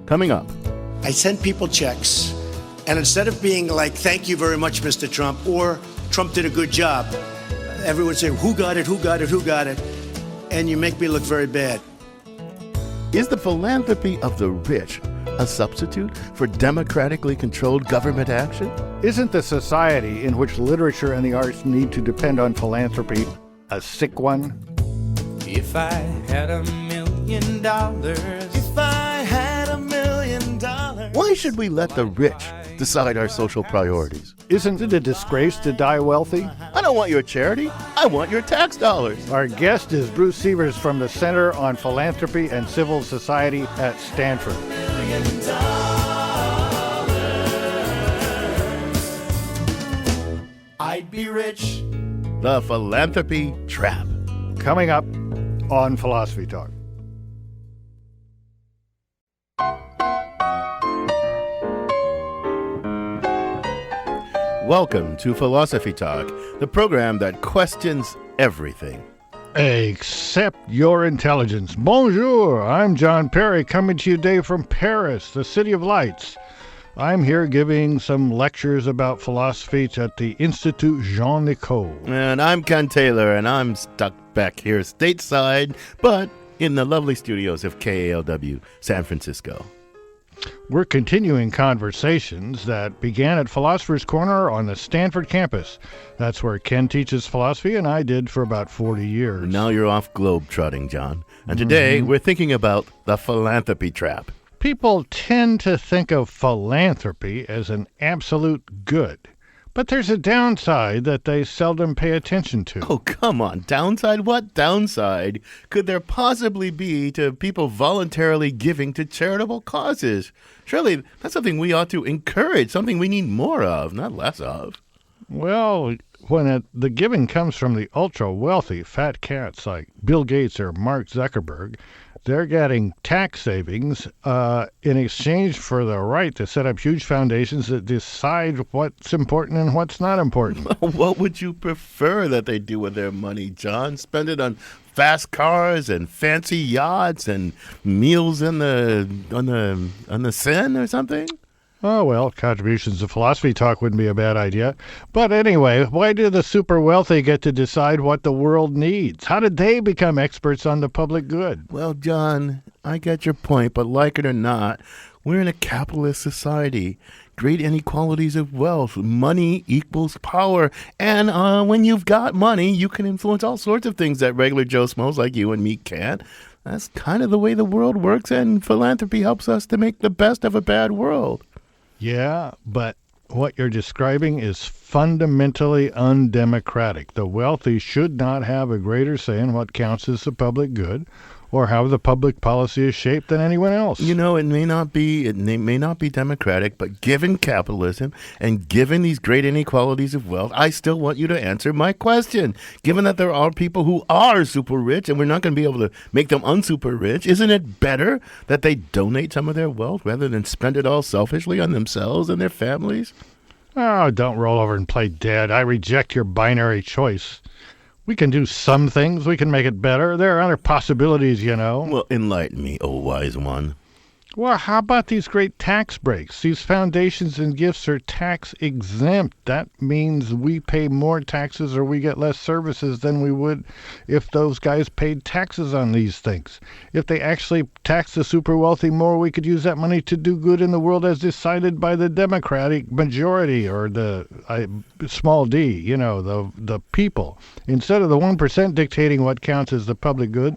Coming up. I sent people checks, and instead of being like, thank you very much, Mr. Trump, or Trump did a good job, everyone say, who got it, who got it, who got it? And you make me look very bad. Is the philanthropy of the rich a substitute for democratically controlled government action? Isn't the society in which literature and the arts need to depend on philanthropy a sick one? If I had $1 million. If I had $1 million. Why should we let the rich decide our social priorities? Isn't it a disgrace to die wealthy? I don't want your charity. I want your tax dollars. Our guest is Bruce Sievers from the Center on Philanthropy and Civil Society at Stanford. I'd be rich. The Philanthropy Trap. Coming up on Philosophy Talk. Welcome to Philosophy Talk, the program that questions everything. Except your intelligence. Bonjour, I'm John Perry, coming to you today from Paris, the City of Lights. I'm here giving some lectures about philosophy at the Institut Jean Nicole. And I'm Ken Taylor, and I'm stuck back here stateside, but in the lovely studios of KALW San Francisco. We're continuing conversations that began at Philosopher's Corner on the Stanford campus. That's where Ken teaches philosophy, and I did for about 40 years. Now you're off globe-trotting, John. And today we're thinking about the philanthropy trap. People tend to think of philanthropy as an absolute good. But there's a downside that they seldom pay attention to. Oh, come on. Downside? What downside could there possibly be to people voluntarily giving to charitable causes? Surely that's something we ought to encourage, something we need more of, not less of. Well, when the giving comes from the ultra-wealthy fat cats like Bill Gates or Mark Zuckerberg, they're getting tax savings in exchange for the right to set up huge foundations that decide what's important and what's not important. What would you prefer that they do with their money, John? Spend it on fast cars and fancy yachts and meals on the Seine or something? Oh, well, contributions to Philosophy Talk wouldn't be a bad idea. But anyway, why do the super wealthy get to decide what the world needs? How did they become experts on the public good? Well, John, I get your point, but like it or not, we're in a capitalist society. Great inequalities of wealth. Money equals power. And when you've got money, you can influence all sorts of things that regular Joe Schmoes like you and me can't. That's kind of the way the world works, and philanthropy helps us to make the best of a bad world. Yeah, but what you're describing is fundamentally undemocratic. The wealthy should not have a greater say in what counts as the public good or how the public policy is shaped than anyone else. You know, it may not be democratic, but given capitalism and given these great inequalities of wealth, I still want you to answer my question. Given that there are people who are super rich and we're not going to be able to make them unsuper rich, isn't it better that they donate some of their wealth rather than spend it all selfishly on themselves and their families? Oh, don't roll over and play dead. I reject your binary choice. We can do some things. We can make it better. There are other possibilities, you know. Well, enlighten me, oh wise one. Well, how about these great tax breaks? These foundations and gifts are tax exempt. That means we pay more taxes or we get less services than we would if those guys paid taxes on these things. If they actually tax the super wealthy more, we could use that money to do good in the world as decided by the Democratic majority or the small d, you know, the people. Instead of the 1% dictating what counts as the public good,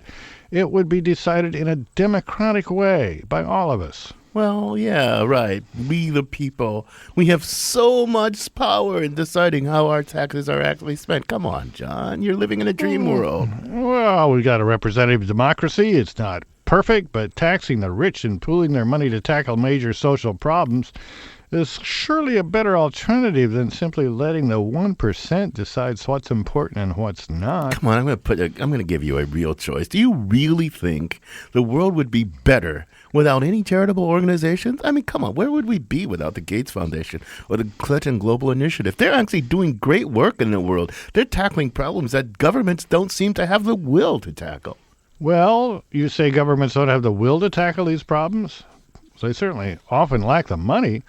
it would be decided in a democratic way by all of us. Well, yeah, right. We, the people, we have so much power in deciding how our taxes are actually spent. Come on, John. You're living in a dream world. Well, we got a representative democracy. It's not perfect, but taxing the rich and pooling their money to tackle major social problems is surely a better alternative than simply letting the 1% decide what's important and what's not. Come on, I'm going to give you a real choice. Do you really think the world would be better without any charitable organizations? I mean, come on, where would we be without the Gates Foundation or the Clinton Global Initiative? They're actually doing great work in the world. They're tackling problems that governments don't seem to have the will to tackle. Well, you say governments don't have the will to tackle these problems? So they certainly often lack the money,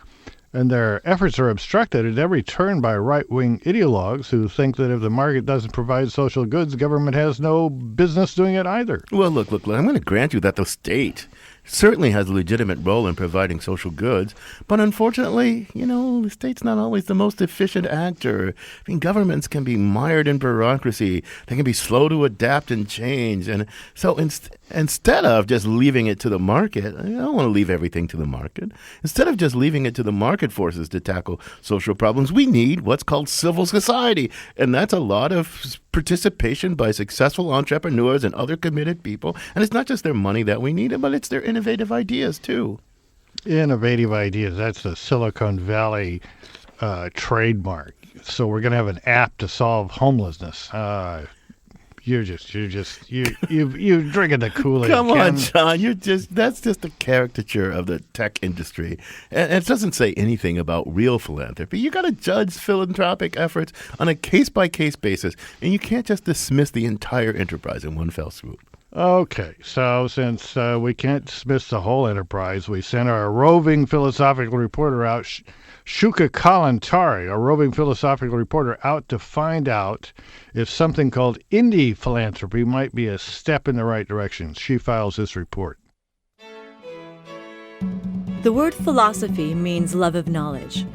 and their efforts are obstructed at every turn by right-wing ideologues who think that if the market doesn't provide social goods, the government has no business doing it either. Well, look, I'm going to grant you that the state certainly has a legitimate role in providing social goods, but unfortunately, the state's not always the most efficient actor. I mean, governments can be mired in bureaucracy. They can be slow to adapt and change. And so instead of just leaving it to the market, I don't want to leave everything to the market. Instead of just leaving it to the market forces to tackle social problems, we need what's called civil society. And that's a lot of participation by successful entrepreneurs and other committed people. And it's not just their money that we need, but it's their innovative ideas, too. Innovative ideas. That's the Silicon Valley trademark. So we're going to have an app to solve homelessness. You're drinking the Kool-Aid. Come on, John. That's just a caricature of the tech industry. And it doesn't say anything about real philanthropy. You got to judge philanthropic efforts on a case-by-case basis, and you can't just dismiss the entire enterprise in one fell swoop. Okay, so since we can't dismiss the whole enterprise, we sent our roving philosophical reporter out, Shuka Kalantari, a roving philosophical reporter, out to find out if something called indie philanthropy might be a step in the right direction. She files this report. The word philosophy means love of knowledge.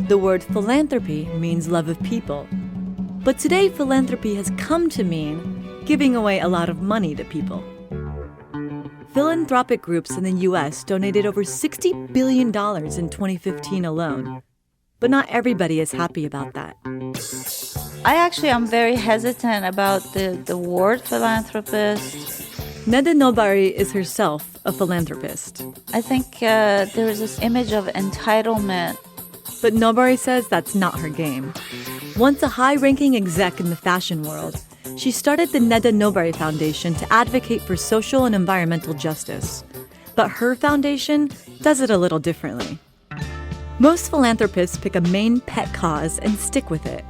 The word philanthropy means love of people. But today, philanthropy has come to mean giving away a lot of money to people. Philanthropic groups in the U.S. donated over $60 billion in 2015 alone. But not everybody is happy about that. I actually am very hesitant about the word philanthropist. Neda Nobari is herself a philanthropist. I think there is this image of entitlement. But Nobari says that's not her game. Once a high-ranking exec in the fashion world, she started the Neda Nobari Foundation to advocate for social and environmental justice. But her foundation does it a little differently. Most philanthropists pick a main pet cause and stick with it.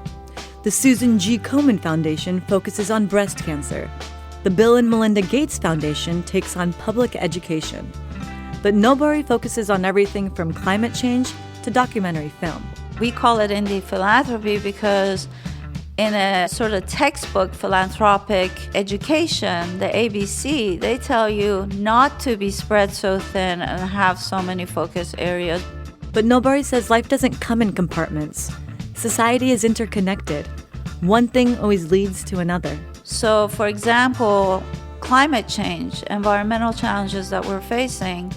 The Susan G. Komen Foundation focuses on breast cancer. The Bill and Melinda Gates Foundation takes on public education. But Nobari focuses on everything from climate change to documentary film. We call it indie philanthropy because in a sort of textbook philanthropic education, the ABC, they tell you not to be spread so thin and have so many focus areas. But Nobari says life doesn't come in compartments. Society is interconnected. One thing always leads to another. So, for example, climate change, environmental challenges that we're facing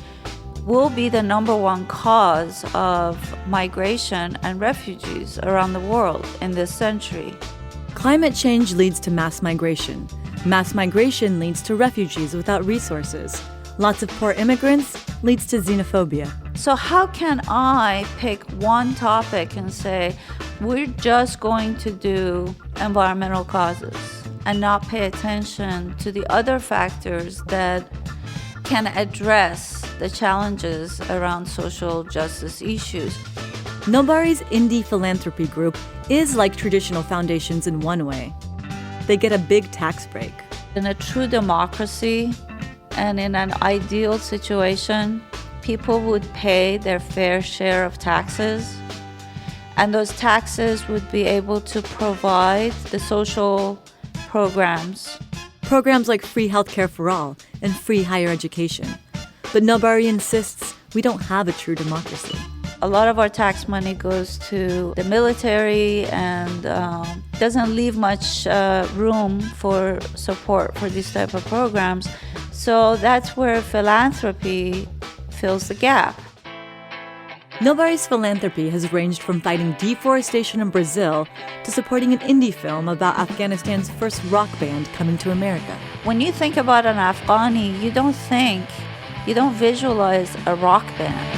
will be the number one cause of migration and refugees around the world in this century. Climate change leads to mass migration. Mass migration leads to refugees without resources. Lots of poor immigrants leads to xenophobia. So how can I pick one topic and say, we're just going to do environmental causes and not pay attention to the other factors that can address the challenges around social justice issues? Nobari's indie philanthropy group is like traditional foundations in one way. They get a big tax break. In a true democracy and in an ideal situation, people would pay their fair share of taxes, and those taxes would be able to provide the social programs. Programs like free healthcare for all and free higher education. But Nobari insists we don't have a true democracy. A lot of our tax money goes to the military and doesn't leave much room for support for these type of programs. So that's where philanthropy fills the gap. Nobari's philanthropy has ranged from fighting deforestation in Brazil to supporting an indie film about Afghanistan's first rock band coming to America. When you think about an Afghani, you don't visualize a rock band.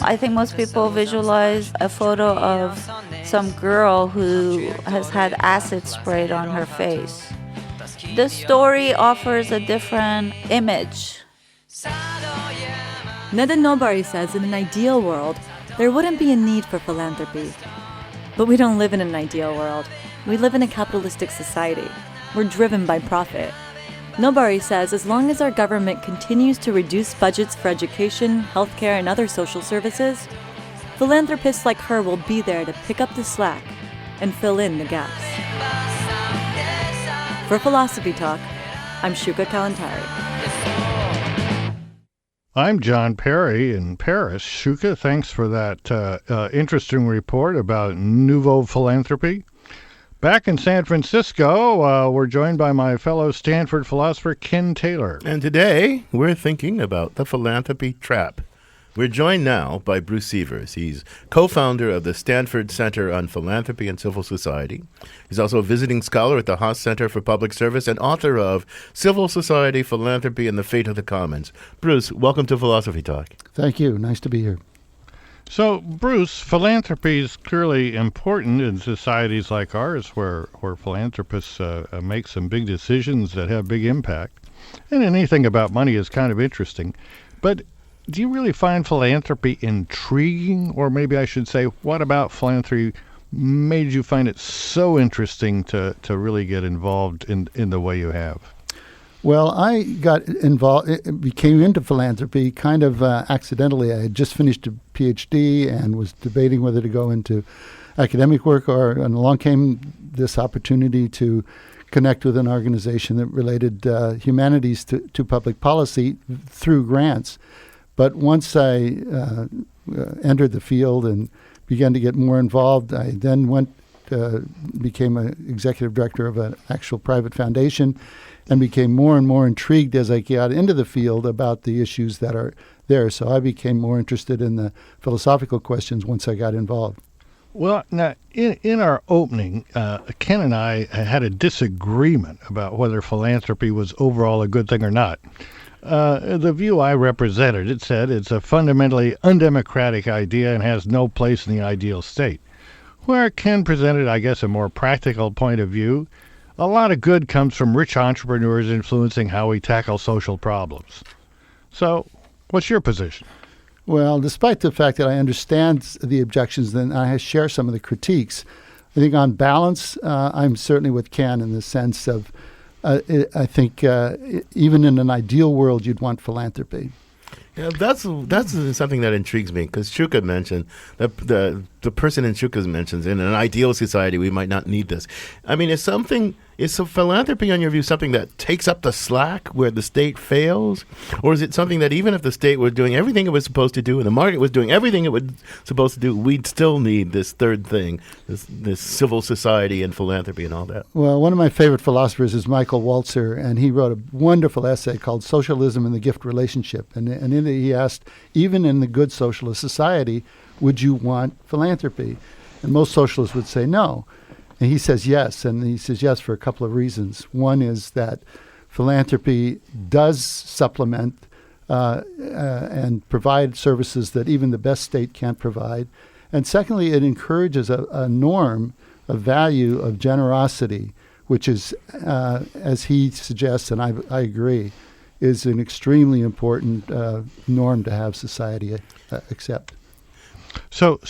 I think most people visualize a photo of some girl who has had acid sprayed on her face. The story offers a different image. Neda Nobari says in an ideal world, there wouldn't be a need for philanthropy. But we don't live in an ideal world. We live in a capitalistic society. We're driven by profit. Nobari says as long as our government continues to reduce budgets for education, healthcare, and other social services, philanthropists like her will be there to pick up the slack and fill in the gaps. For Philosophy Talk, I'm Shuka Kalantari. I'm John Perry in Paris. Shuka, thanks for that interesting report about nouveau philanthropy. Back in San Francisco, we're joined by my fellow Stanford philosopher, Ken Taylor. And today, we're thinking about the Philanthropy Trap. We're joined now by Bruce Sievers. He's co-founder of the Stanford Center on Philanthropy and Civil Society. He's also a visiting scholar at the Haas Center for Public Service and author of Civil Society, Philanthropy, and the Fate of the Commons. Bruce, welcome to Philosophy Talk. Thank you. Nice to be here. So, Bruce, philanthropy is clearly important in societies like ours where philanthropists make some big decisions that have big impact. And anything about money is kind of interesting. But do you really find philanthropy intriguing? Or maybe I should say, what about philanthropy made you find it so interesting to really get involved in the way you have? Well, I got involved, became into philanthropy kind of accidentally. I had just finished a PhD and was debating whether to go into academic work, and along came this opportunity to connect with an organization that related humanities to public policy through grants. But once I entered the field and began to get more involved, I then became an executive director of an actual private foundation and became more and more intrigued as I got into the field about the issues that are there. So I became more interested in the philosophical questions once I got involved. Well, now, in our opening, Ken and I had a disagreement about whether philanthropy was overall a good thing or not. The view I represented, it said it's a fundamentally undemocratic idea and has no place in the ideal state. Where Ken presented, I guess, a more practical point of view, a lot of good comes from rich entrepreneurs influencing how we tackle social problems. So, what's your position? Well, despite the fact that I understand the objections, then I share some of the critiques. I think on balance, I'm certainly with Ken in the sense of I think even in an ideal world, you'd want philanthropy. Yeah, that's something that intrigues me because Shuka mentioned that the person in Shuka's mentions in an ideal society we might not need this. I mean, is philanthropy on your view something that takes up the slack where the state fails, or is it something that even if the state was doing everything it was supposed to do and the market was doing everything it was supposed to do, we'd still need this third thing, this civil society and philanthropy and all that? Well, one of my favorite philosophers is Michael Walzer, and he wrote a wonderful essay called "Socialism and the Gift Relationship," and in it he asked, even in the good socialist society, would you want philanthropy? And most socialists would say no. And he says yes, and he says yes for a couple of reasons. One is that philanthropy does supplement and provide services that even the best state can't provide. And secondly, it encourages a norm, a value of generosity, which is, as he suggests, and I agree, is an extremely important norm to have society accept. So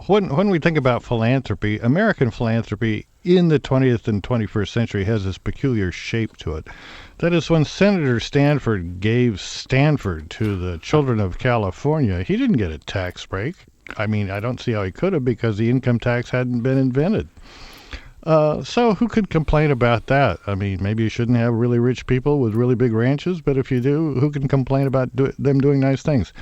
when we think about philanthropy, American philanthropy in the 20th and 21st century has this peculiar shape to it. That is, when Senator Stanford gave Stanford to the children of California, he didn't get a tax break. I mean, I don't see how he could have because the income tax hadn't been invented. So who could complain about that? I mean, maybe you shouldn't have really rich people with really big ranches, but if you do, who can complain about them doing nice things?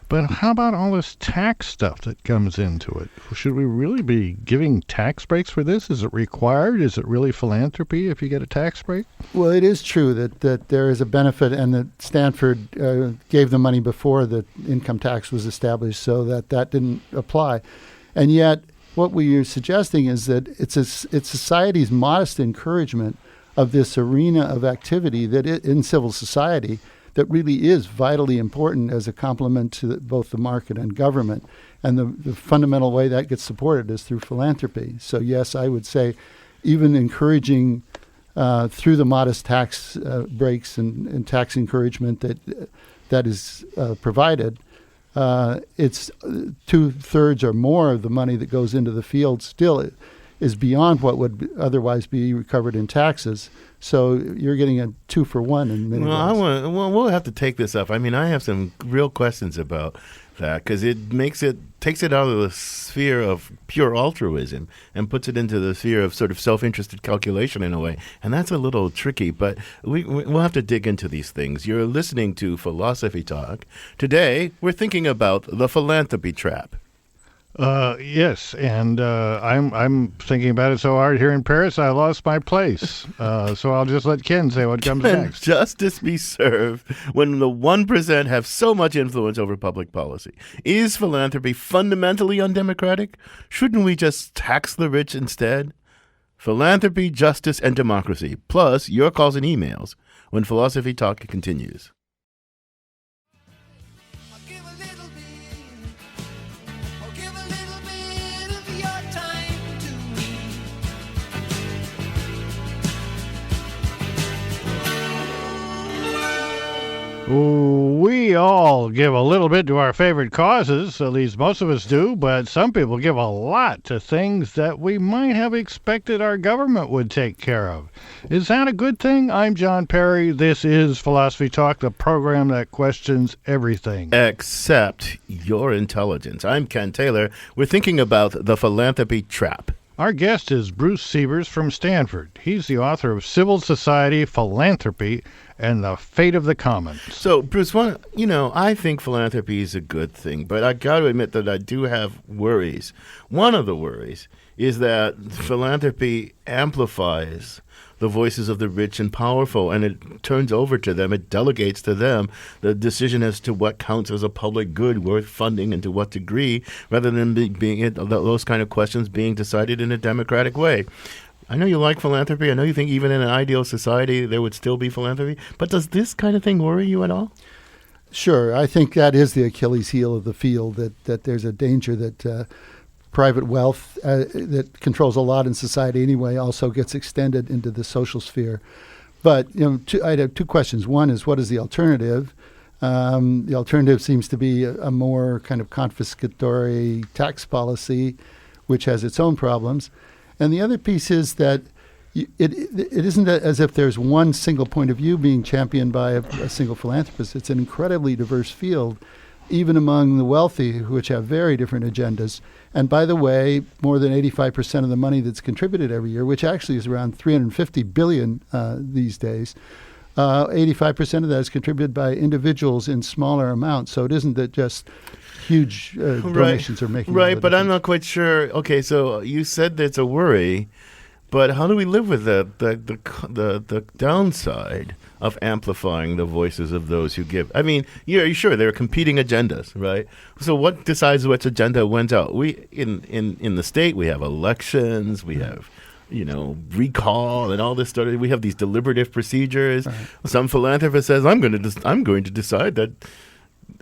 But how about all this tax stuff that comes into it? Should we really be giving tax breaks for this? Is it required? Is it really philanthropy if you get a tax break? Well, it is true that there is a benefit, and that Stanford gave the money before the income tax was established, so that didn't apply. And yet, what we are suggesting is that it's society's modest encouragement of this arena of activity in civil society that really is vitally important as a complement to both the market and government. And the fundamental way that gets supported is through philanthropy. So yes, I would say even encouraging through the modest tax breaks and tax encouragement that is provided, it's 2/3 or more of the money that goes into the field still is beyond what would otherwise be recovered in taxes. So you're getting a 2-for-1 in many ways. We'll have to take this up. I mean, I have some real questions about that because takes it out of the sphere of pure altruism and puts it into the sphere of sort of self-interested calculation in a way. And that's a little tricky, but we'll have to dig into these things. You're listening to Philosophy Talk. Today, we're thinking about the Philanthropy Trap. Yes, and I'm thinking about it so hard here in Paris, I lost my place. So I'll just let Ken say what comes Can next. justice be served when the 1% have so much influence over public policy? Is philanthropy fundamentally undemocratic? Shouldn't we just tax the rich instead? Philanthropy, justice, and democracy, plus your calls and emails when Philosophy Talk continues. We all give a little bit to our favorite causes, at least most of us do, but some people give a lot to things that we might have expected our government would take care of. Is that a good thing? I'm John Perry. This is Philosophy Talk, the program that questions everything. Except your intelligence. I'm Ken Taylor. We're thinking about the Philanthropy Trap. Our guest is Bruce Sievers from Stanford. He's the author of Civil Society, Philanthropy, and the Fate of the Commons. So, Bruce, I think philanthropy is a good thing, but I got to admit that I do have worries. One of the worries is that philanthropy amplifies the voices of the rich and powerful, and it turns over to them, it delegates to them the decision as to what counts as a public good worth funding and to what degree, rather than those kind of questions being decided in a democratic way. I know you like philanthropy. I know you think even in an ideal society there would still be philanthropy. But does this kind of thing worry you at all? Sure. I think that is the Achilles heel of the field, that there's a danger that private wealth that controls a lot in society anyway also gets extended into the social sphere. But I'd have two questions. One is, what is the alternative? The alternative seems to be a more kind of confiscatory tax policy, which has its own problems. And the other piece is that it isn't as if there's one single point of view being championed by a single philanthropist. It's an incredibly diverse field, even among the wealthy, which have very different agendas. And by the way, more than 85% of the money that's contributed every year, which actually is around $350 billion these days, 85% of that is contributed by individuals in smaller amounts. So it isn't that just huge donations are making right, but I'm not quite sure. Okay, so you said that's a worry, but how do we live with the downside of amplifying the voices of those who give? I mean, you're sure there are competing agendas, right? So what decides which agenda wins out? We in the state we have elections, we have recall and all this stuff. We have these deliberative procedures. Right. Some philanthropist says, "I'm going to decide that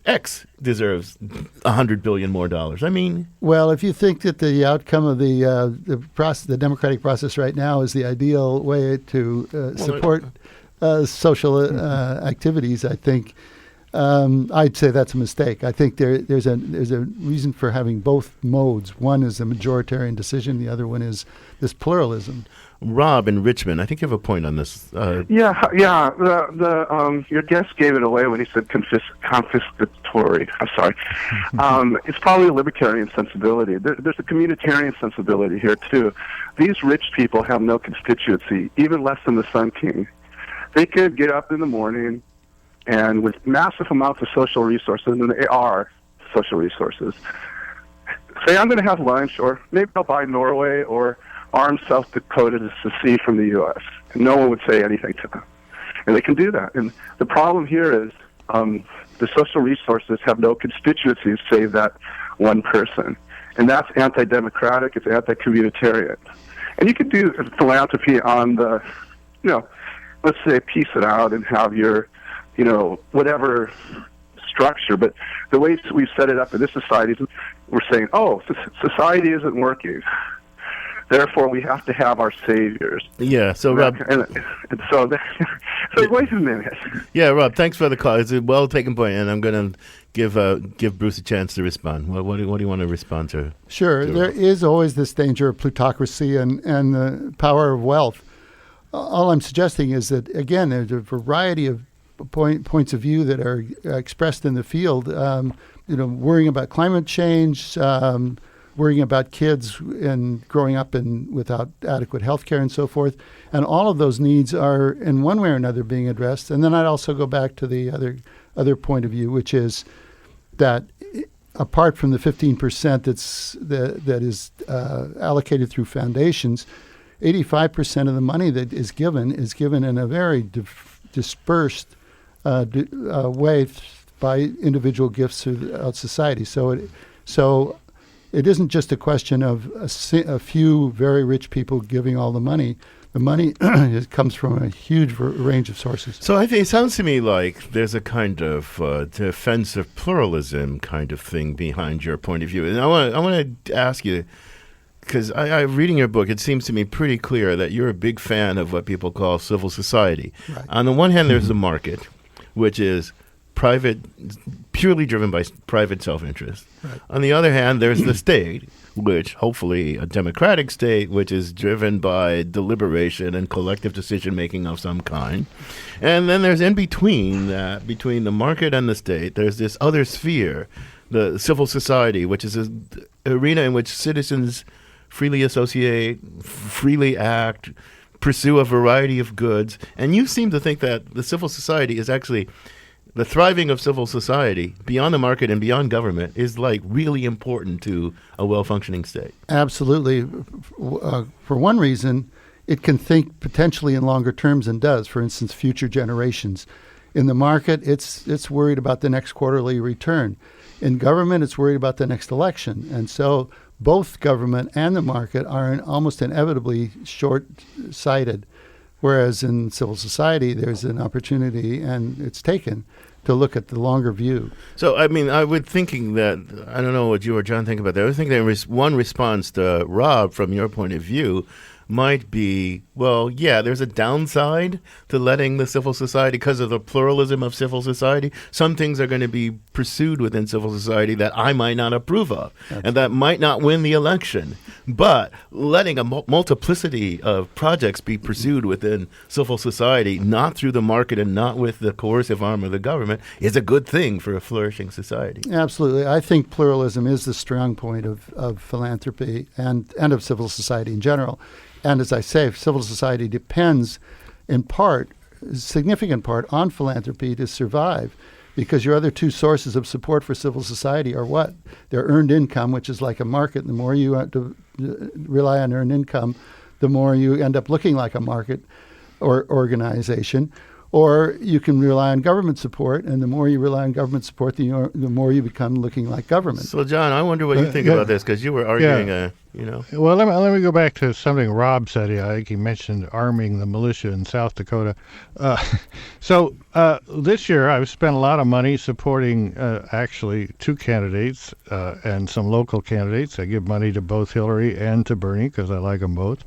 X deserves $100 billion more dollars." I mean, well, if you think that the outcome of the democratic process right now is the ideal way to support social activities, I think I'd say that's a mistake. I think there's a reason for having both modes. One is a majoritarian decision. The other one is this pluralism. Rob in Richmond, I think you have a point on this. Yeah. Your guest gave it away when he said confiscatory. I'm sorry. It's probably a libertarian sensibility. There's a communitarian sensibility here too. These rich people have no constituency, even less than the Sun King. They could get up in the morning and with massive amounts of social resources, and they are social resources, say, I'm going to have lunch, or maybe I'll buy Norway or arm South Dakota to secede from the U.S. And no one would say anything to them. And they can do that. And the problem here is the social resources have no constituencies save that one person. And that's anti-democratic. It's anti-communitarian. And you could do philanthropy on the, let's say piece it out and have your, whatever structure. But the way we've set it up in this society, we're saying, society isn't working. Therefore, we have to have our saviors. Yeah. So Rob. And so, so wait a minute. Yeah, Rob. Thanks for the call. It's a well taken point, and I'm going to give Bruce a chance to respond. What do you want to respond to? Sure. There is always this danger of plutocracy and the power of wealth. All I'm suggesting is that, again, there's a variety of points of view that are expressed in the field. Worrying about climate change, worrying about kids and growing up without adequate health care and so forth. And all of those needs are, in one way or another, being addressed. And then I'd also go back to the other point of view, which is that apart from the 15% that is allocated through foundations, 85% of the money that is given in a very dispersed way by individual gifts throughout society. So it isn't just a question of a few very rich people giving all the money. The money comes from a huge range of sources. So I think it sounds to me like there's a kind of defense of pluralism kind of thing behind your point of view. And I want to ask you, because I reading your book, it seems to me pretty clear that you're a big fan of what people call civil society. Right. On the one hand, there's the market, which is private, purely driven by private self-interest. Right. On the other hand, there's the state, which hopefully a democratic state, which is driven by deliberation and collective decision-making of some kind. And then there's in between that, between the market and the state, there's this other sphere, the civil society, which is an arena in which citizens freely associate, freely act, pursue a variety of goods. And you seem to think that the civil society is actually, the thriving of civil society beyond the market and beyond government is like really important to a well-functioning state. Absolutely. For one reason, it can think potentially in longer terms and does. For instance, future generations. In the market, it's worried about the next quarterly return. In government, it's worried about the next election. And so both government and the market are almost inevitably short-sighted, whereas in civil society, there's an opportunity, and it's taken, to look at the longer view. So, I mean, I was thinking that, I don't know what you or John think about that. I was thinking that one response to Rob, from your point of view, might be, well, yeah, there's a downside to letting the civil society, because of the pluralism of civil society. Some things are going to be pursued within civil society that I might not approve of, and that might not win the election. But letting a multiplicity of projects be pursued within civil society, not through the market and not with the coercive arm of the government, is a good thing for a flourishing society. Absolutely. I think pluralism is the strong point of philanthropy and of civil society in general. And as I say, civil society depends in part, significant part, on philanthropy to survive, because your other two sources of support for civil society are what? They're earned income, which is like a market. The more you have to rely on earned income, the more you end up looking like a market or organization. Or you can rely on government support, and the more you rely on government support, the more you become looking like government. So, John, I wonder what you think about this, because you were arguing, Well, let me go back to something Rob said. I think he mentioned arming the militia in South Dakota. So this year, I've spent a lot of money supporting actually two candidates and some local candidates. I give money to both Hillary and to Bernie because I like them both.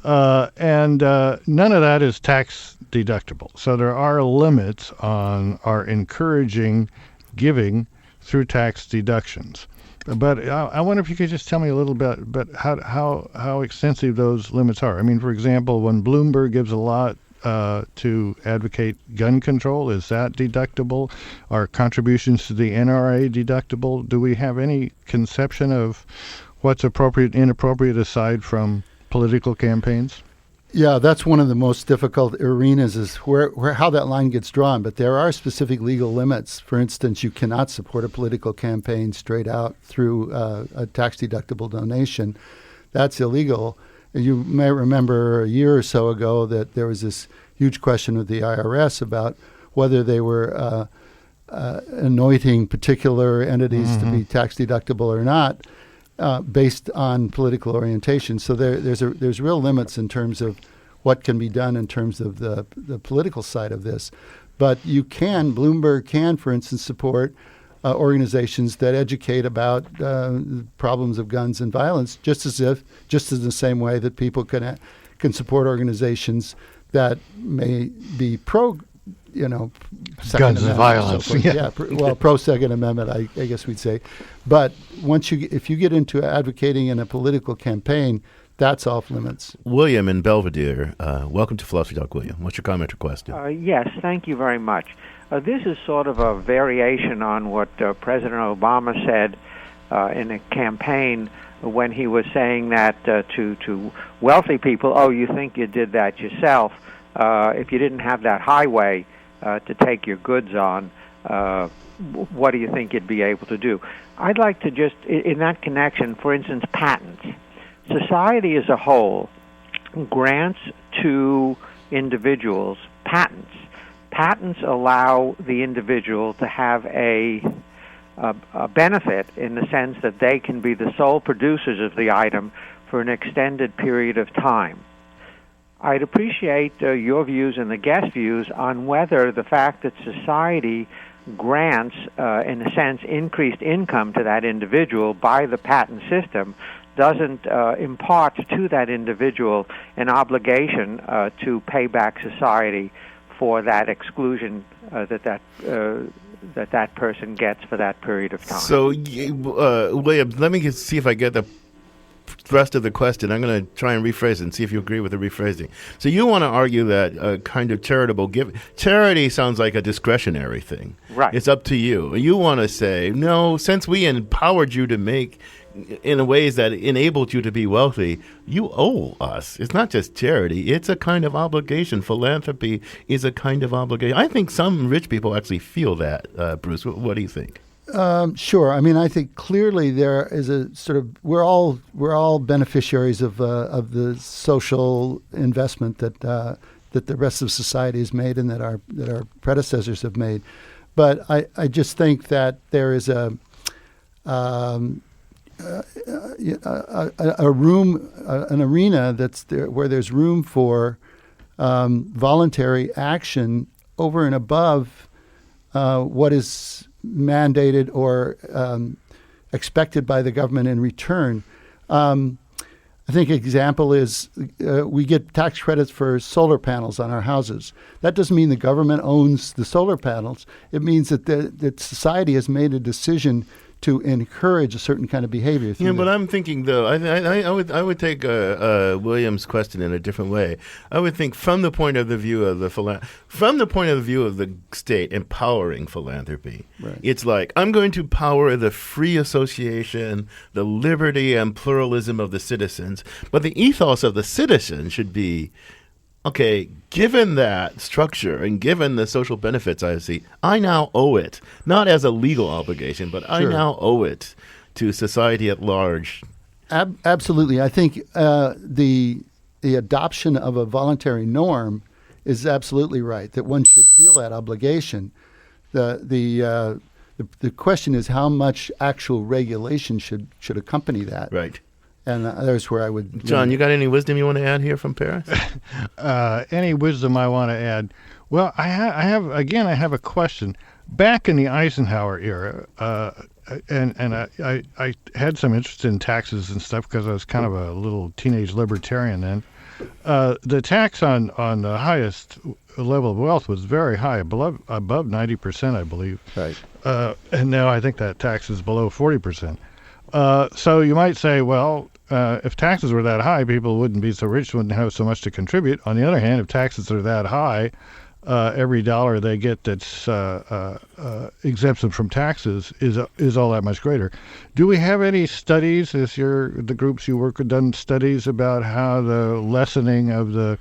And none of that is tax deductible. So there are limits on our encouraging giving through tax deductions. But I wonder if you could just tell me a little bit about how extensive those limits are. I mean, for example, when Bloomberg gives a lot to advocate gun control, is that deductible? Are contributions to the NRA deductible? Do we have any conception of what's appropriate and inappropriate aside from political campaigns? Yeah, that's one of the most difficult arenas, is where how that line gets drawn. But there are specific legal limits. For instance, you cannot support a political campaign straight out through a tax-deductible donation. That's illegal. You may remember a year or so ago that there was this huge question with the IRS about whether they were anointing particular entities to be tax-deductible or not. Based on political orientation. So there's real limits in terms of what can be done in terms of the political side of this. But Bloomberg can, for instance, support organizations that educate about problems of guns and violence, just as the same way that people can support organizations that may be pro, Second Guns and Amendment violence. so forth. Pro Second Amendment, I guess we'd say. But if you get into advocating in a political campaign, that's off limits. William in Belvedere, welcome to Philosophy Talk, William. What's your comment or question? Yes, thank you very much. This is sort of a variation on what President Obama said in a campaign when he was saying that to wealthy people, oh, you think you did that yourself. If you didn't have that highway to take your goods on, what do you think you'd be able to do? I'd like to just, in that connection, for instance, patents. Society as a whole grants to individuals patents. Patents allow the individual to have a benefit in the sense that they can be the sole producers of the item for an extended period of time. I'd appreciate your views and the guest views on whether the fact that society grants, in a sense, increased income to that individual by the patent system doesn't impart to that individual an obligation to pay back society for that exclusion that person gets for that period of time. So, William, let me see if I get the thrust of the question. I'm going to try and rephrase it and see if you agree with the rephrasing. So you want to argue that kind of charitable charity sounds like a discretionary thing. Right. It's up to you. You want to say, no, since we empowered you to make in ways that enabled you to be wealthy, you owe us. It's not just charity. It's a kind of obligation. Philanthropy is a kind of obligation. I think some rich people actually feel that, Bruce. What do you think? Sure. I mean, I think clearly there is a sort of we're all beneficiaries of the social investment that the rest of society has made and that our predecessors have made. But I just think that there is a room, an arena that's there where there's room for voluntary action over and above what is mandated or expected by the government in return. I think an example is we get tax credits for solar panels on our houses. That doesn't mean the government owns the solar panels. It means that society has made a decision to encourage a certain kind of behavior. Yeah, but I'm thinking though, I would take William's question in a different way. I would think from the point of the view of the state empowering philanthropy. Right. It's like I'm going to power the free association, the liberty and pluralism of the citizens, but the ethos of the citizen should be, okay, given that structure and given the social benefits I see, I now owe it, not as a legal obligation, but I now owe it to society at large. Absolutely. I think the adoption of a voluntary norm is absolutely right, that one should feel that obligation. The question is how much actual regulation should accompany that. Right. And there's where I would... John, you got any wisdom you want to add here from Paris? Any wisdom I want to add? Well, I have a question. Back in the Eisenhower era, and I had some interest in taxes and stuff because I was kind of a little teenage libertarian then. The tax on the highest level of wealth was very high, above 90%, I believe. Right. And now I think that tax is below 40%. So you might say, well, if taxes were that high, people wouldn't be so rich, wouldn't have so much to contribute. On the other hand, if taxes are that high, every dollar they get that's exempts them from taxes is all that much greater. Do we have any studies, as the groups you work with done studies about how the lessening of the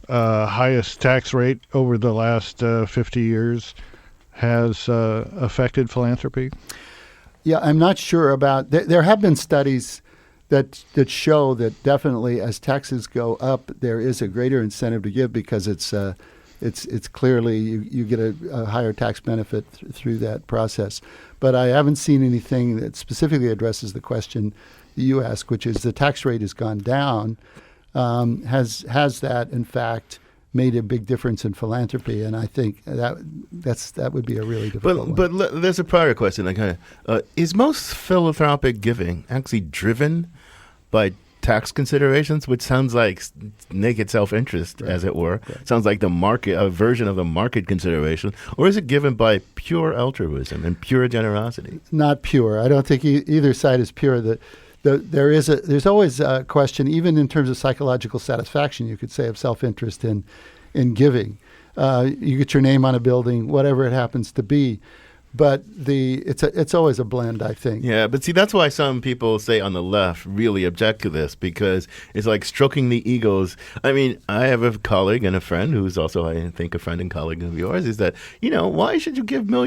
highest tax rate over the last 50 years has affected philanthropy? Yeah, I'm not sure about. There have been studies that show that definitely as taxes go up, there is a greater incentive to give because it's clearly you get a higher tax benefit through that process. But I haven't seen anything that specifically addresses the question you ask, which is the tax rate has gone down. Has that in fact made a big difference in philanthropy, and I think that would be a really difficult one. But there's a prior question. Is most philanthropic giving actually driven by tax considerations, which sounds like naked self-interest, as it were? Right. Sounds like a version of the market consideration, or is it given by pure altruism and pure generosity? Not pure. I don't think either side is pure. There's always a question, even in terms of psychological satisfaction, you could say, of self-interest in giving. You get your name on a building, whatever it happens to be. But it's always a blend, I think. Yeah, but see, that's why some people say on the left really object to this, because it's like stroking the egos. I mean, I have a colleague and a friend who's also, I think, a friend and colleague of yours, is that, why should you give why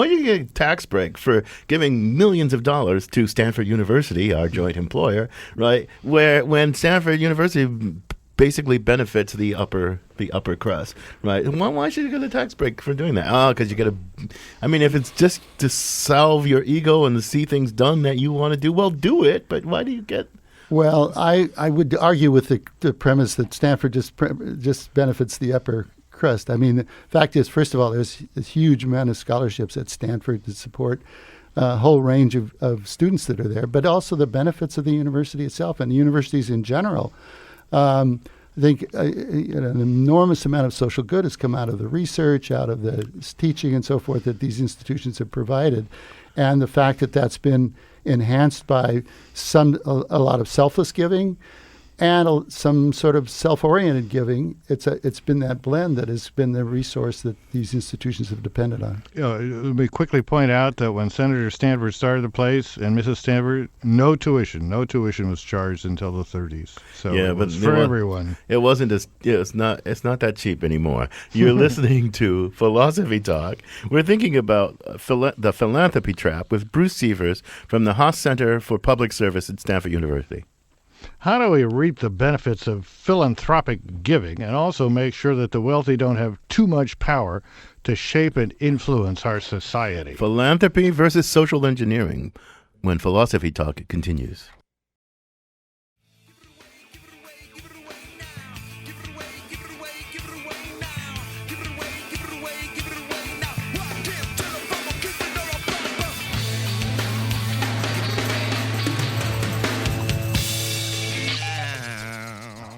do you get a tax break for giving millions of dollars to Stanford University, our joint employer, right? When Stanford University basically benefits the upper crust, right? Why should you get a tax break for doing that? Because you get if it's just to salve your ego and to see things done that you want to do, well, do it. But why do you get? Well, I would argue with the premise that Stanford just benefits the upper crust. I mean, the fact is, first of all, there's a huge amount of scholarships at Stanford to support a whole range of students that are there, but also the benefits of the university itself and the universities in general. I think an enormous amount of social good has come out of the research, out of the teaching and so forth that these institutions have provided. And the fact that that's been enhanced by a lot of selfless giving and some sort of self-oriented giving, it's been that blend that has been the resource that these institutions have depended on. Let me quickly point out that when Senator Stanford started the place and Mrs. Stanford, no tuition was charged until the 30s. So yeah, it was for everyone. It wasn't it's not that cheap anymore. You're listening to Philosophy Talk. We're thinking about the Philanthropy Trap with Bruce Sievers from the Haas Center for Public Service at Stanford University. How do we reap the benefits of philanthropic giving and also make sure that the wealthy don't have too much power to shape and influence our society? Philanthropy versus social engineering when Philosophy Talk continues.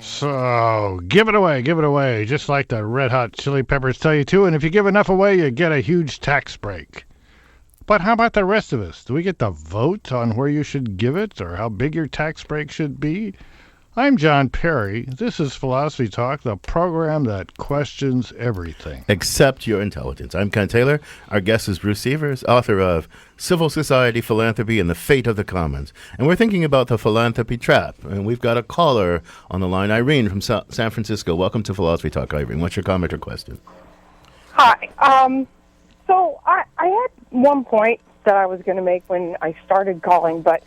So, give it away, just like the Red Hot Chili Peppers tell you to, and if you give enough away, you get a huge tax break. But how about the rest of us? Do we get to vote on where you should give it, or how big your tax break should be? I'm John Perry. This is Philosophy Talk, the program that questions everything. Except your intelligence. I'm Ken Taylor. Our guest is Bruce Sievers, author of Civil Society, Philanthropy, and the Fate of the Commons. And we're thinking about the Philanthropy Trap. And we've got a caller on the line, Irene from San Francisco. Welcome to Philosophy Talk, Irene. What's your comment or question? Hi. So I had one point that I was going to make when I started calling, but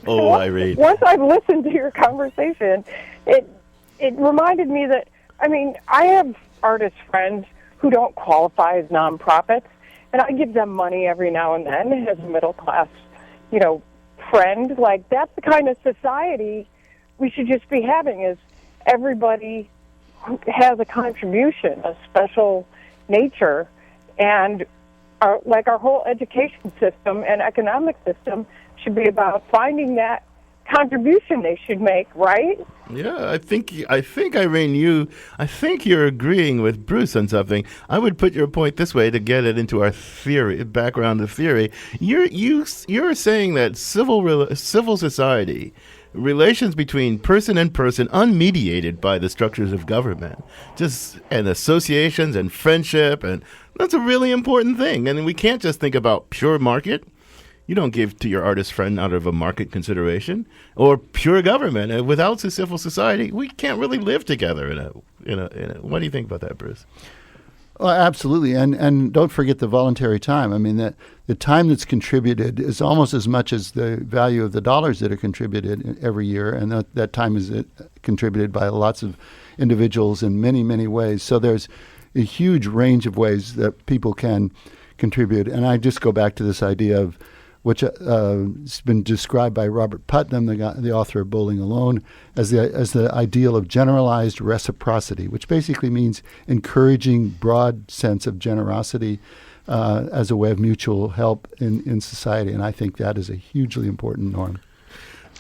Irene. Once I've listened to your conversation, it reminded me that, I have artist friends who don't qualify as nonprofits, and I give them money every now and then as a middle class, friend. Like, that's the kind of society we should just be having, is everybody has a contribution, a special nature, and our whole education system and economic system should be about finding that contribution they should make, right? Yeah, I think Irene, I think you're agreeing with Bruce on something. I would put your point this way to get it into our background of theory. You're saying that civil society, relations between person and person, unmediated by the structures of government, and associations and friendship, and that's a really important thing. And we can't just think about pure market. You don't give to your artist friend out of a market consideration, or pure government. Without the civil society, we can't really live together in a. What do you think about that, Bruce? Well, absolutely, and don't forget the voluntary time. I mean, that the time that's contributed is almost as much as the value of the dollars that are contributed every year, and that time is contributed by lots of individuals in many, many ways. So there's a huge range of ways that people can contribute, and I just go back to this idea of which has been described by Robert Putnam, the author of Bowling Alone, as the ideal of generalized reciprocity, which basically means encouraging broad sense of generosity as a way of mutual help in society. And I think that is a hugely important norm.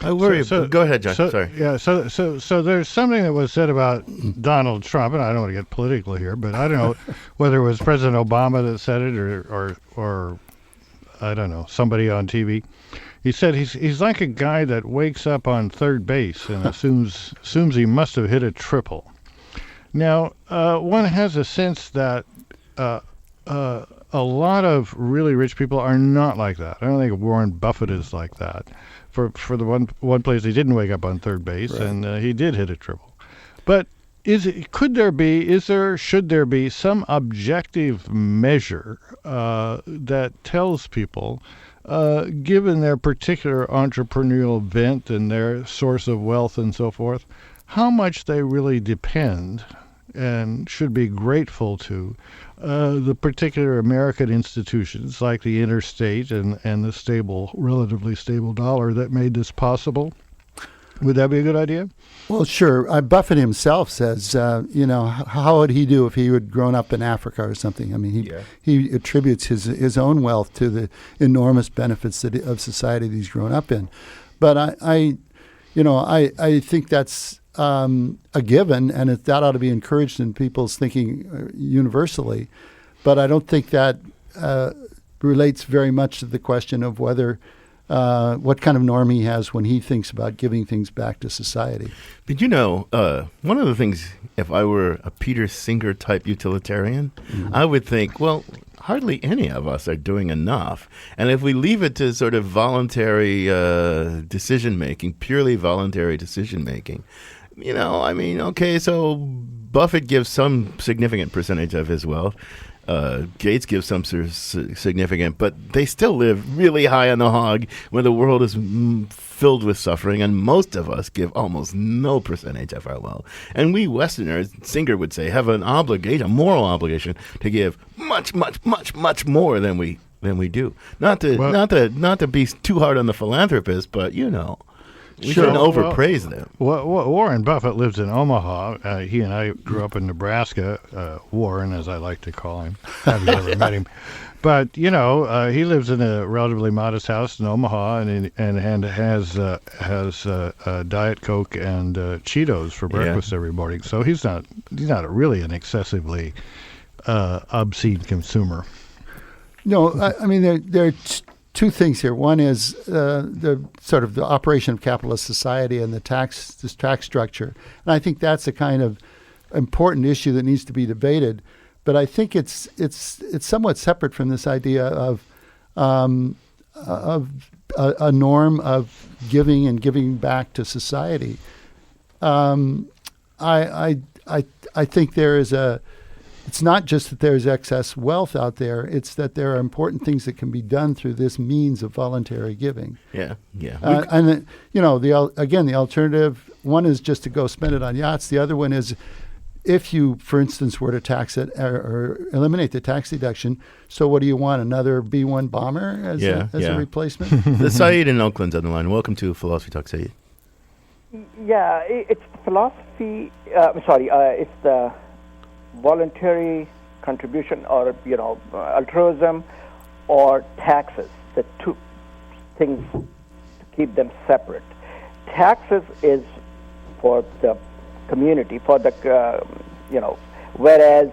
I worry. Go ahead, John. Sorry. Yeah. So there's something that was said about Donald Trump, and I don't want to get political here, but I don't know whether it was President Obama that said it or I don't know, somebody on TV. He said he's like a guy that wakes up on third base and assumes he must have hit a triple. Now, one has a sense that a lot of really rich people are not like that. I don't think Warren Buffett is like that. For the one place he didn't wake up on third base, right. And he did hit a triple. But should there be some objective measure that tells people, given their particular entrepreneurial bent and their source of wealth and so forth, how much they really depend and should be grateful to the particular American institutions like the interstate and the relatively stable dollar that made this possible? Would that be a good idea? Well, sure. Buffett himself says, how would he do if he had grown up in Africa or something? I mean, he attributes his own wealth to the enormous benefits of society that he's grown up in. But I think that's a given, and that ought to be encouraged in people's thinking universally. But I don't think that relates very much to the question of whether what kind of norm he has when he thinks about giving things back to society. But one of the things, if I were a Peter Singer type utilitarian, I would think, well, hardly any of us are doing enough. And if we leave it to sort of voluntary decision-making, purely voluntary decision-making, so Buffett gives some significant percentage of his wealth. Gates gives some significant, but they still live really high on the hog where the world is filled with suffering, and most of us give almost no percentage of our wealth. And we Westerners, Singer would say, have an obligation, a moral obligation, to give much, much, much, much more than we do. Not to be too hard on the philanthropists, but we shouldn't overpraise them. Warren Buffett lives in Omaha. He and I grew up in Nebraska. Warren, as I like to call him. I've never met him. But, he lives in a relatively modest house in Omaha and has Diet Coke and Cheetos for breakfast every morning. So he's not really an excessively obscene consumer. No, I mean, there are two things here. One is the sort of the operation of capitalist society and this tax structure. And I think that's a kind of important issue that needs to be debated. But I think it's somewhat separate from this idea of a norm of giving and giving back to society. I think there is it's not just that there's excess wealth out there, it's that there are important things that can be done through this means of voluntary giving. Yeah. And the alternative, one is just to go spend it on yachts. The other one is if you, for instance, were to tax it or eliminate the tax deduction, so what do you want, another B-1 bomber as a replacement? The Saeed in Oakland's on the line. Welcome to Philosophy Talk, Saeed. Yeah, it's philosophy, it's the voluntary contribution or, altruism or taxes, the two things to keep them separate. Taxes is for the community, for the, whereas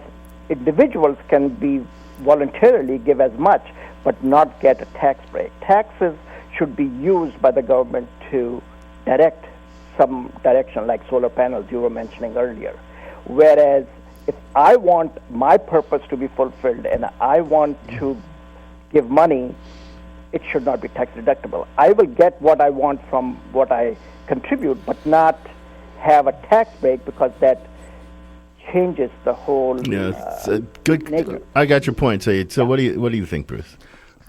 individuals can be voluntarily give as much but not get a tax break. Taxes should be used by the government to direct some direction, like solar panels you were mentioning earlier. Whereas if I want my purpose to be fulfilled and I want to give money, it should not be tax deductible. I will get what I want from what I contribute, but not have a tax break, because that changes the whole good nature. I got your point, Saeed. So what do you think, Bruce?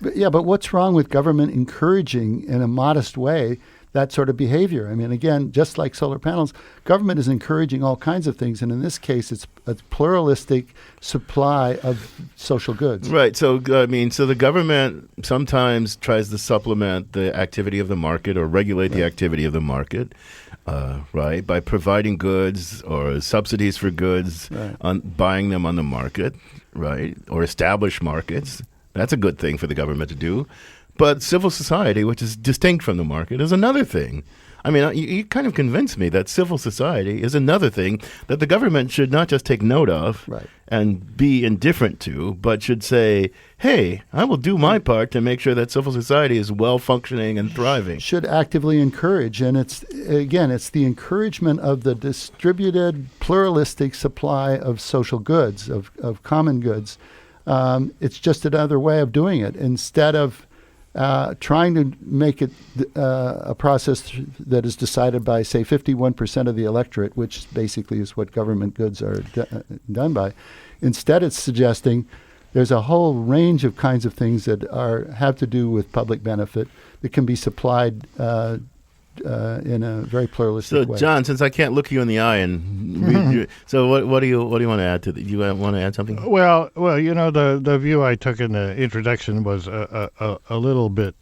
But what's wrong with government encouraging in a modest way that sort of behavior. I mean, again, just like solar panels, government is encouraging all kinds of things, and in this case, it's a pluralistic supply of social goods. Right. So, so the government sometimes tries to supplement the activity of the market or regulate the activity of the market, right, by providing goods or subsidies for goods, on buying them on the market, right, or establish markets. That's a good thing for the government to do. But civil society, which is distinct from the market, is another thing. I mean, you kind of convinced me that civil society is another thing that the government should not just take note of and be indifferent to, but should say, hey, I will do my part to make sure that civil society is well-functioning and thriving. Should actively encourage. And it's the encouragement of the distributed, pluralistic supply of social goods, of common goods. It's just another way of doing it. Instead of trying to make it a process that is decided by, say, 51% of the electorate, which basically is what government goods are done by. Instead, it's suggesting there's a whole range of kinds of things that have to do with public benefit that can be supplied in a very pluralistic way. So, John, since I can't look you in the eye and read you, so what do you want to add to that? Do you want to add something? Well, the view I took in the introduction was a little bit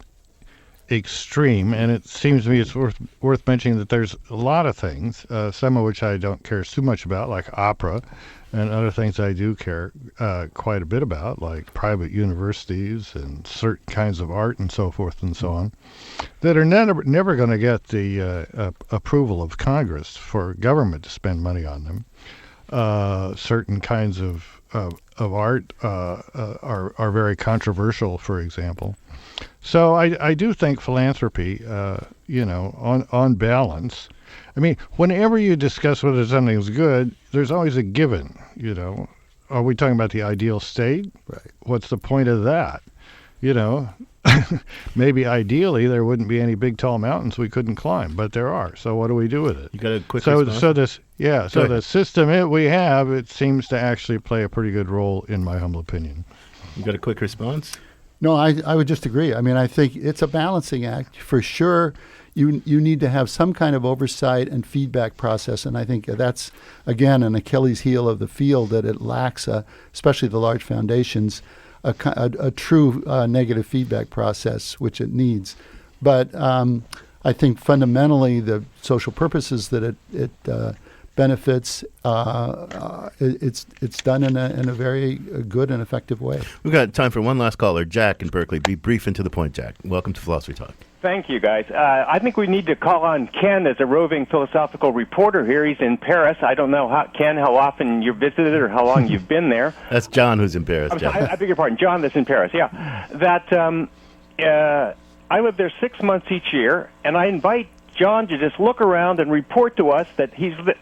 extreme, and it seems to me it's worth mentioning that there's a lot of things, some of which I don't care too much about, like opera, and other things I do care quite a bit about, like private universities and certain kinds of art and so forth and so on, that are never going to get the approval of Congress for government to spend money on them. Certain kinds of art are very controversial, for example. So I do think philanthropy, on balance. I mean, whenever you discuss whether something's good, there's always a given, Are we talking about the ideal state? Right. What's the point of that? Maybe ideally there wouldn't be any big tall mountains we couldn't climb, but there are. So what do we do with it? You got a quick response? So the system we have, it seems to actually play a pretty good role, in my humble opinion. You got a quick response? No, I would just agree. I mean, I think it's a balancing act. For sure, you need to have some kind of oversight and feedback process, and I think that's, again, an Achilles heel of the field, that it lacks, especially the large foundations, a true negative feedback process, which it needs. But I think fundamentally the social purposes that it benefits, it's done in a very good and effective way. We've got time for one last caller. Jack in Berkeley. Be brief and to the point, Jack. Welcome to Philosophy Talk. Thank you, guys. I think we need to call on Ken as a roving philosophical reporter here. He's in Paris. I don't know, Ken, how often you visited or how long you've been there. That's John who's in Paris. I beg your pardon. John that's in Paris, yeah. I live there 6 months each year, and I invite John to just look around and report to us that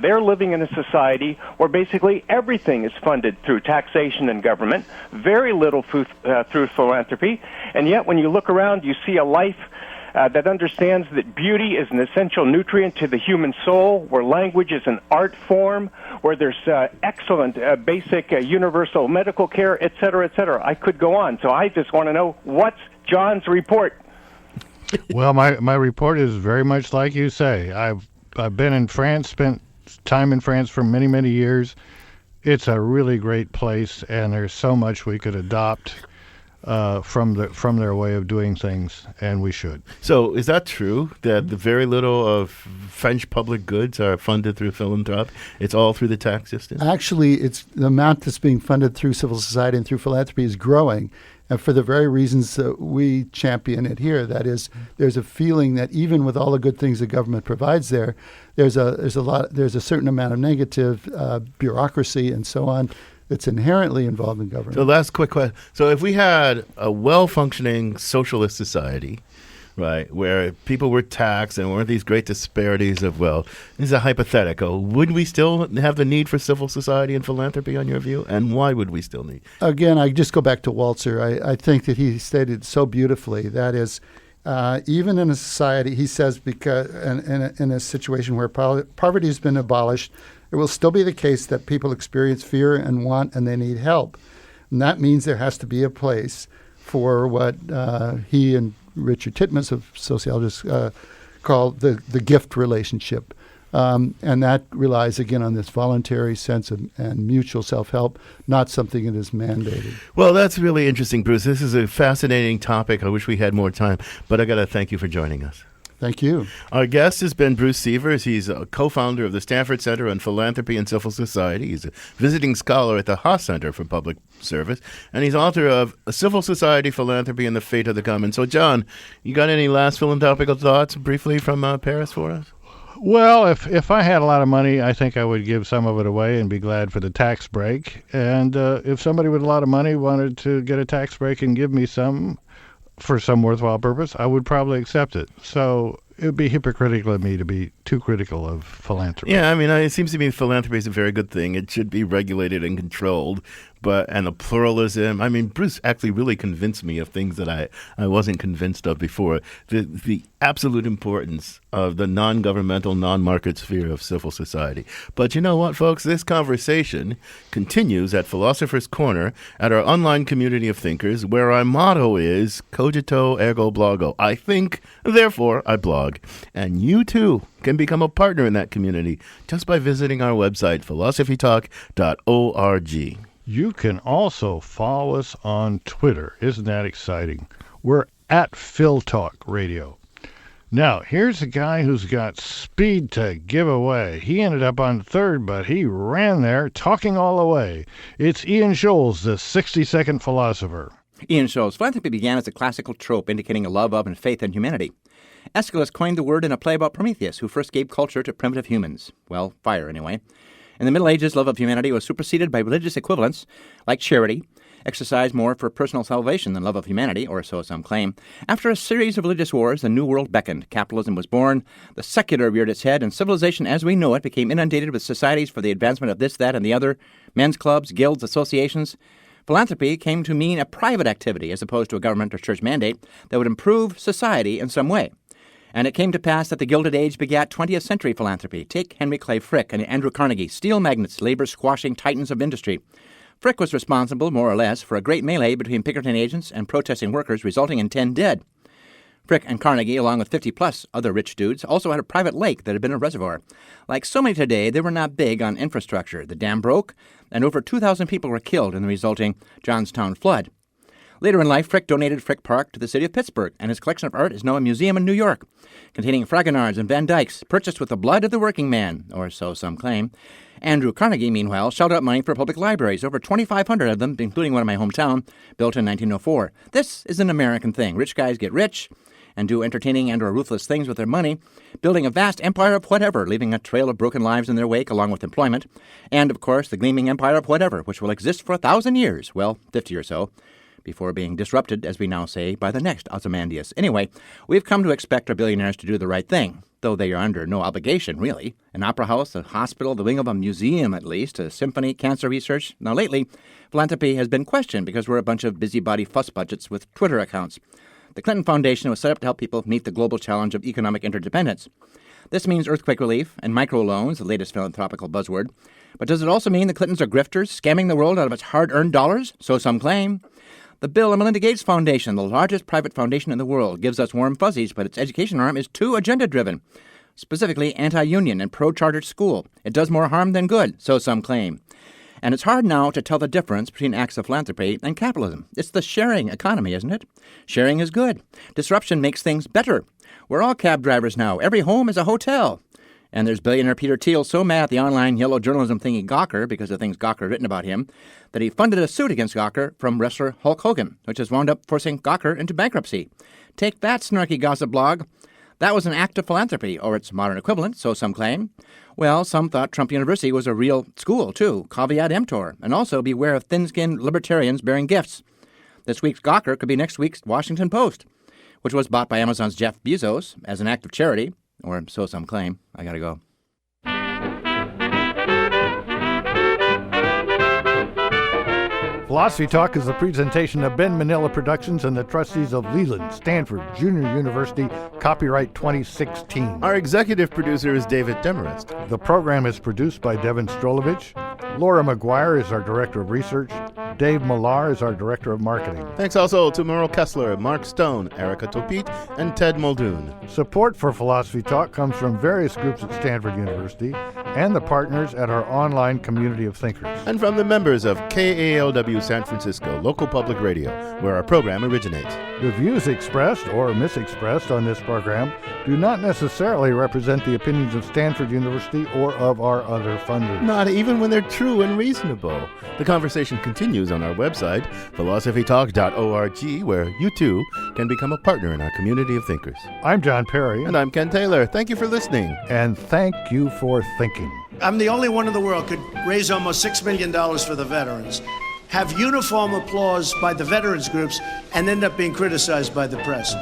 they're living in a society where basically everything is funded through taxation and government, very little through philanthropy, and yet when you look around, you see a life that understands that beauty is an essential nutrient to the human soul, where language is an art form, where there's excellent basic universal medical care, et cetera, et cetera. I could go on. So I just want to know, what's John's report? Well, my report is very much like you say. I've been in France, spent time in France for many, many years. It's a really great place, and there's so much we could adopt from their way of doing things, and we should. So is that true, that the very little of French public goods are funded through philanthropy? It's all through the tax system? Actually, it's the amount that's being funded through civil society and through philanthropy is growing. And for the very reasons that we champion it here, that is, there's a feeling that even with all the good things the government provides there's a certain amount of negative bureaucracy and so on that's inherently involved in government. So last quick question. So if we had a well-functioning socialist society, right, where people were taxed and weren't these great disparities of wealth, this is a hypothetical, would we still have the need for civil society and philanthropy, on your view? And why would we still need? Again, I just go back to Walzer. I think that he stated so beautifully, that is, even in a society, he says, because in a situation where poverty has been abolished, it will still be the case that people experience fear and want, and they need help. And that means there has to be a place for what he and Richard Titmuss, of sociologists, called the gift relationship. And that relies, again, on this voluntary sense and mutual self-help, not something that is mandated. Well, that's really interesting, Bruce. This is a fascinating topic. I wish we had more time, but I got to thank you for joining us. Thank you. Our guest has been Bruce Sievers. He's a co-founder of the Stanford Center on Philanthropy and Civil Society. He's a visiting scholar at the Haas Center for Public Service, and he's author of Civil Society, Philanthropy, and the Fate of the Common. So, John, you got any last philanthropical thoughts briefly from Paris for us? Well, if I had a lot of money, I think I would give some of it away and be glad for the tax break. And if somebody with a lot of money wanted to get a tax break and give me some for some worthwhile purpose, I would probably accept it. So it would be hypocritical of me to be too critical of philanthropy. Yeah, I mean, it seems to me philanthropy is a very good thing. It should be regulated and controlled. And the pluralism, I mean, Bruce actually really convinced me of things that I wasn't convinced of before. The absolute importance of the non-governmental, non-market sphere of civil society. But you know what, folks? This conversation continues at Philosopher's Corner at our online community of thinkers, where our motto is cogito ergo blogo. I think, therefore I blog. And you, too, can become a partner in that community just by visiting our website, philosophytalk.org. You can also follow us on Twitter. Isn't that exciting? We're at PhilTalk Radio. Now, here's a guy who's got speed to give away. He ended up on third, but he ran there talking all the way. It's Ian Scholes, the 60-second philosopher. Ian Scholes. Philanthropy began as a classical trope indicating a love of and faith in humanity. Aeschylus coined the word in a play about Prometheus, who first gave culture to primitive humans. Well, fire anyway. In the Middle Ages, love of humanity was superseded by religious equivalents, like charity, exercised more for personal salvation than love of humanity, or so some claim. After a series of religious wars, the New World beckoned. Capitalism was born, the secular reared its head, and civilization as we know it became inundated with societies for the advancement of this, that, and the other, men's clubs, guilds, associations. Philanthropy came to mean a private activity as opposed to a government or church mandate that would improve society in some way. And it came to pass that the Gilded Age begat 20th century philanthropy. Take Henry Clay Frick and Andrew Carnegie, steel magnates, labor-squashing titans of industry. Frick was responsible, more or less, for a great melee between Pinkerton agents and protesting workers, resulting in 10 dead. Frick and Carnegie, along with 50-plus other rich dudes, also had a private lake that had been a reservoir. Like so many today, they were not big on infrastructure. The dam broke, and over 2,000 people were killed in the resulting Johnstown flood. Later in life, Frick donated Frick Park to the city of Pittsburgh, and his collection of art is now a museum in New York, containing Fragonards and Van Dykes, purchased with the blood of the working man, or so some claim. Andrew Carnegie, meanwhile, shelled out money for public libraries, over 2,500 of them, including one in my hometown, built in 1904. This is an American thing. Rich guys get rich and do entertaining and or ruthless things with their money, building a vast empire of whatever, leaving a trail of broken lives in their wake along with employment, and, of course, the gleaming empire of whatever, which will exist for 1,000 years, well, 50 or so, before being disrupted, as we now say, by the next Ozymandias. Anyway, we've come to expect our billionaires to do the right thing, though they are under no obligation, really. An opera house, a hospital, the wing of a museum, at least, a symphony, cancer research. Now, lately, philanthropy has been questioned because we're a bunch of busybody fuss budgets with Twitter accounts. The Clinton Foundation was set up to help people meet the global challenge of economic interdependence. This means earthquake relief and microloans, the latest philanthropical buzzword. But does it also mean the Clintons are grifters, scamming the world out of its hard-earned dollars? So some claim. The Bill and Melinda Gates Foundation, the largest private foundation in the world, gives us warm fuzzies, but its education arm is too agenda-driven, specifically anti-union and pro-charter school. It does more harm than good, so some claim. And it's hard now to tell the difference between acts of philanthropy and capitalism. It's the sharing economy, isn't it? Sharing is good. Disruption makes things better. We're all cab drivers now. Every home is a hotel. And there's billionaire Peter Thiel so mad at the online yellow journalism thingy Gawker, because of things Gawker written about him, that he funded a suit against Gawker from wrestler Hulk Hogan, which has wound up forcing Gawker into bankruptcy. Take that, snarky gossip blog. That was an act of philanthropy, or its modern equivalent, so some claim. Well, some thought Trump University was a real school, too, caveat emptor, and also beware of thin-skinned libertarians bearing gifts. This week's Gawker could be next week's Washington Post, which was bought by Amazon's Jeff Bezos as an act of charity, or so some claim. I gotta go. Philosophy Talk is a presentation of Ben Manila Productions and the trustees of Leland Stanford Junior University, copyright 2016. Our executive producer is David Demarest. The program is produced by Devin Strolovich. Laura McGuire is our director of research. Dave Millar is our Director of Marketing. Thanks also to Merle Kessler, Mark Stone, Erica Topit, and Ted Muldoon. Support for Philosophy Talk comes from various groups at Stanford University and the partners at our online community of thinkers. And from the members of KALW San Francisco, local public radio, where our program originates. The views expressed or misexpressed on this program do not necessarily represent the opinions of Stanford University or of our other funders. Not even when they're true and reasonable. The conversation continues on our website, philosophytalk.org, where you too can become a partner in our community of thinkers. I'm John Perry. And I'm Ken Taylor. Thank you for listening. And thank you for thinking. I'm the only one in the world could raise almost $6 million for the veterans, have uniform applause by the veterans groups, and end up being criticized by the press.